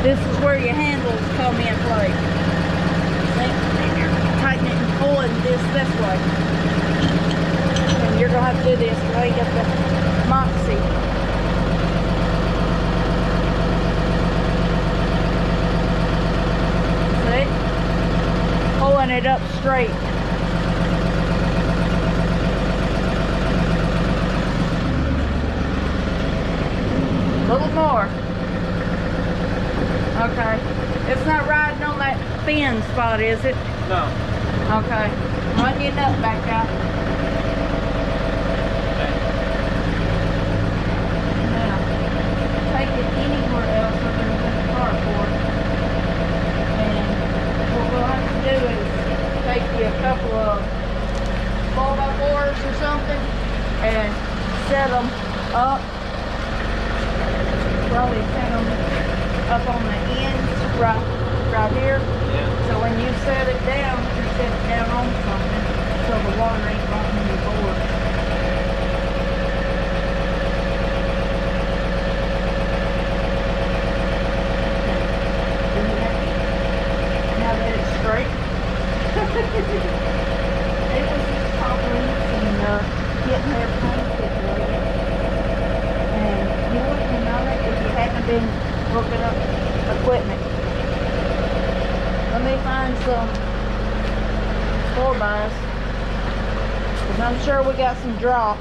This is where your handles come in play. And you're tightening it and pulling this way. And you're going to have to do this because I ain't got the moxie. See? Pulling it up straight. A little more. Okay. It's not riding on that thin spot, is it? No. Okay. Run your nut back out. Okay. Now, take it anywhere else other than the carport. And what we'll have to do is take you a couple of 4x4s or something and set them up. Probably set them up on the ends right here. Yeah. So when you set it down, you set it down on something so the water ain't rotting your board. Now that it's straight. It was just problems and getting everything situated. And you wouldn't know it if you hadn't been hooking up equipment. Let me find some 4x, because I'm sure we got some drops.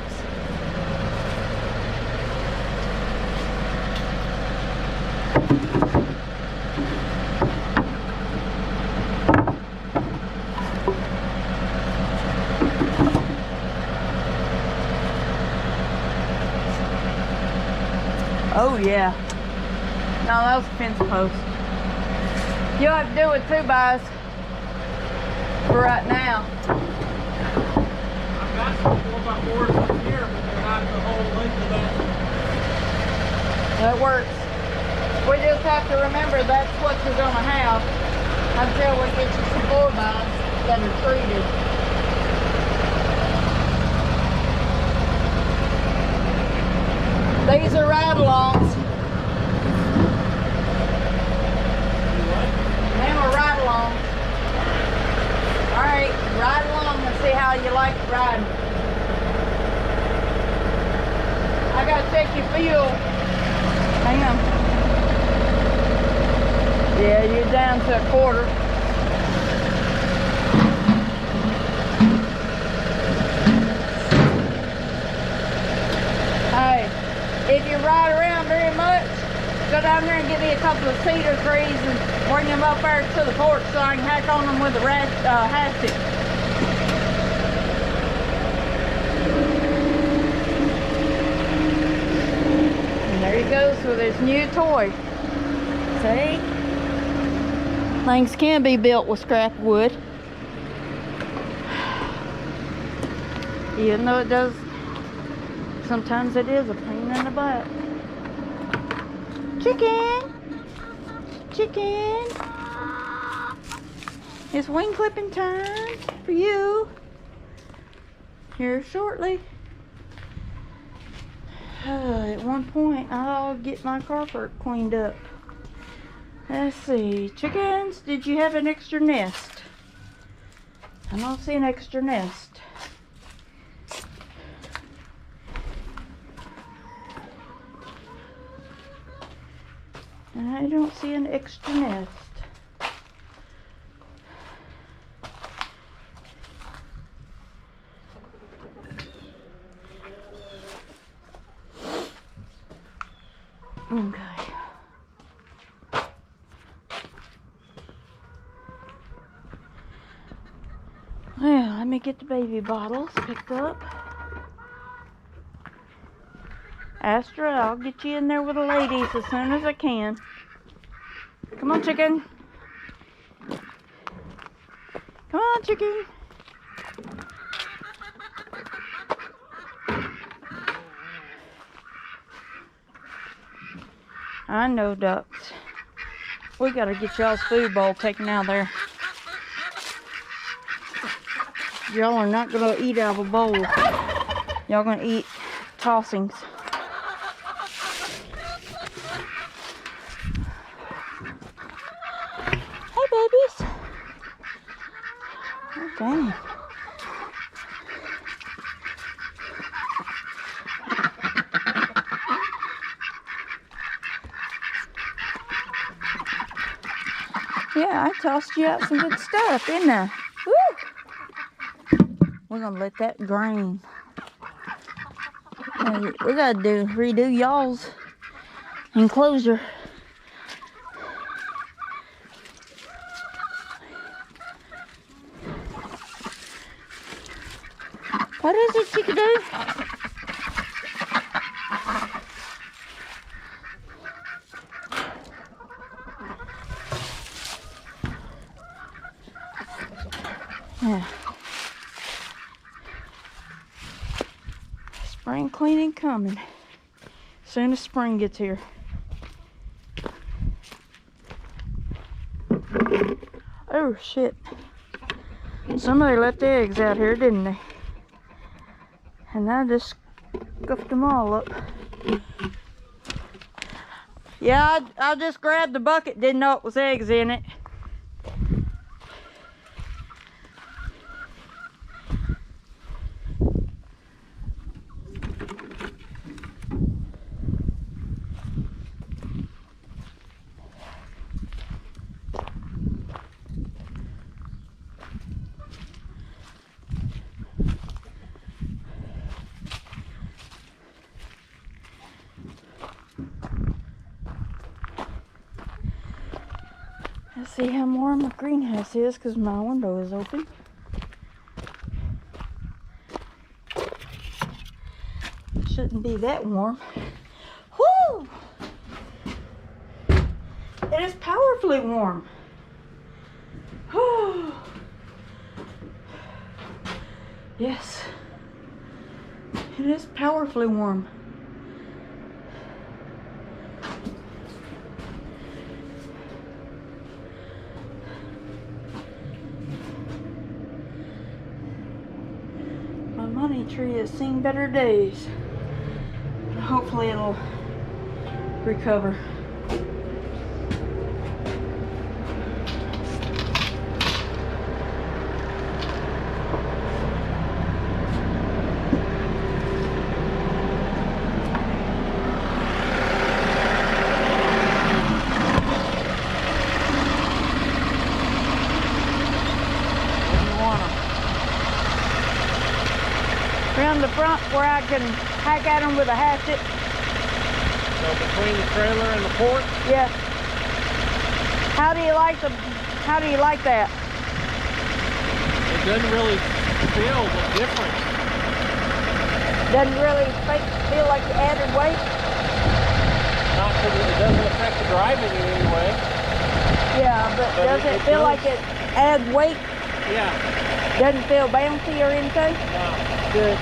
Oh yeah. No, that was a fence post. You'll have to do it 2x for right now. I've got some 4x4s up here, but they're not the whole length of that. That works. We just have to remember that's what you're going to have until we get you some 4x that are treated. These are ride-alongs. Them are ride-alongs. Alright, ride along and see how you like riding. I gotta check your fuel. Hang on. Yeah, you're down to a quarter. Hey, if you ride around very much, go down there and get me a couple of cedar trees and bring them up there to the porch so I can hack on them with a hatchet. And there he goes with his new toy. See? Things can be built with scrap wood. Even though it does, sometimes it is a pain in the butt. Chicken! Chicken! It's wing clipping time for you. Here shortly. At one point, I'll get my carpet cleaned up. Let's see. Chickens, did you have an extra nest? I don't see an extra nest. I don't see an extra nest. Okay. Well, let me get the baby bottles picked up. Astra, I'll get you in there with the ladies as soon as I can. Come on, chicken. Come on, chicken. I know, ducks. We gotta get y'all's food bowl taken out of there. Y'all are not gonna eat out of a bowl. Y'all gonna eat tossings. Dang. Yeah, I tossed you out some good stuff, didn't I? Woo! We're gonna let that grain. Hey, we gotta redo y'all's enclosure. What is it you can do? Yeah. Spring cleaning coming. Soon as spring gets here. Oh shit. Somebody left the eggs out here, didn't they? And I just scuffed them all up. Yeah, I just grabbed the bucket, didn't know it was eggs in it. Let's see how warm the greenhouse is because my window is open. Shouldn't be that warm. Whoo! It is powerfully warm. Whew. Yes. It is powerfully warm. My money tree has seen better days. Hopefully it'll recover. Around the front where I can hack at them with a hatchet. So between the trailer and the porch? Yeah. How do you like that? It doesn't really feel the difference. Doesn't really feel like the added weight? Not because it doesn't affect the driving in any way. Yeah, but does it feel like it adds weight? Yeah. Doesn't feel bouncy or anything? No. Good.